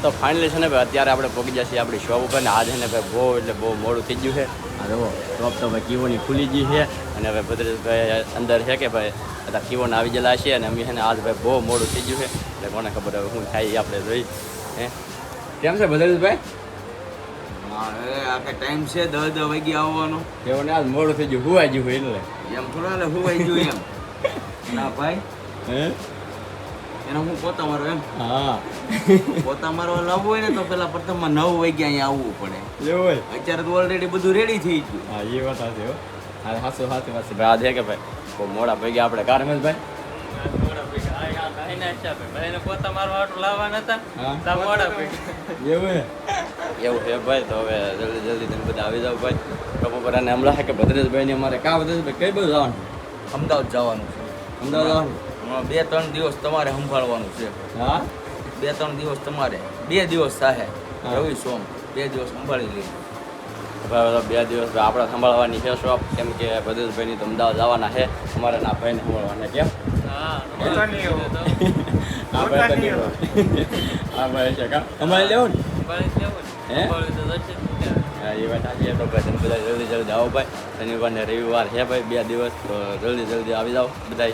તો ફાઇનલી છે ને ભાઈ અત્યારે આપણે પહોંચી ગયા છીએ આપણી શોપ ઉપર ને આજે ને ભાઈ બહુ મોડું થઈ ગયું છે. આ જુઓ શોપ તો ભાઈ કીવોની ખુલી ગઈ છે અને હવે ભદ્રેશભાઈ અંદર છે કે ભાઈ બધા કીવોને આવી ગયેલા છે અને અમે છે ને આજ ભાઈ બહુ મોડું થઈ ગયું છે એટલે કોને ખબર હવે શું થાય આપણે જોઈ. હે કેમ છે ભદ્રેશભાઈ? આ કે ટાઈમ છે 10 વાગે આવવાનો. એવું ને આજ મોડું થઈ ગયું હુવાઈ ગયું એટલે એમ થોડા ને હુવાઈ ગયું એમ ના ભાઈ. હે એનો હું પોતા મારો એમ. હા પોતા મારવા લાવવું હોય ને તો પેલા પ્રથમમાં 9 વાગે અહીંયા આવવું પડે. એવું હોય અત્યારે તો ઓલરેડી બધું રેડી થઈ ગયું. હા એ વાત સાચી હો. હા હાસુ હાસી વાત છે ભાઈ. આ છે કે ભાઈ બહુ મોડા પૈકી આપણે કાર રમેશભાઈ એવું છે ભાઈ. તો હવે જલ્દી તમે બધા આવી જાઓ ભાઈ. બપોર અને હમણાં છે કે ભદ્રેશભાઈ અમારે કા ભદ્રેશભાઈ કઈ બધું જવાનું? અમદાવાદ જવાનું છે. અમદાવાદ જવાનું? 2-3 દિવસ તમારે સંભાળવાનું છે. હા 2-3 દિવસ તમારે 2 દિવસ થાય રવિ સોમ 2 દિવસ સંભાળી લઈએ. ભાઈ 2 દિવસ આપણે સંભાળવાની છે શોપ કેમ કે ભદ્રેશભાઈની તો અમદાવાદ જવાના છે અમારે ના ભાઈને સંભાળવાના. કેમ હા ભાઈ છે કા અમારે લેવું ને હે હા એ વાત સાચી. તો ભાઈ તમે બધા જલ્દી આવો ભાઈ. શનિવાર ને રવિવાર છે ભાઈ 2 દિવસ તો જલ્દી આવી જાઓ બધા.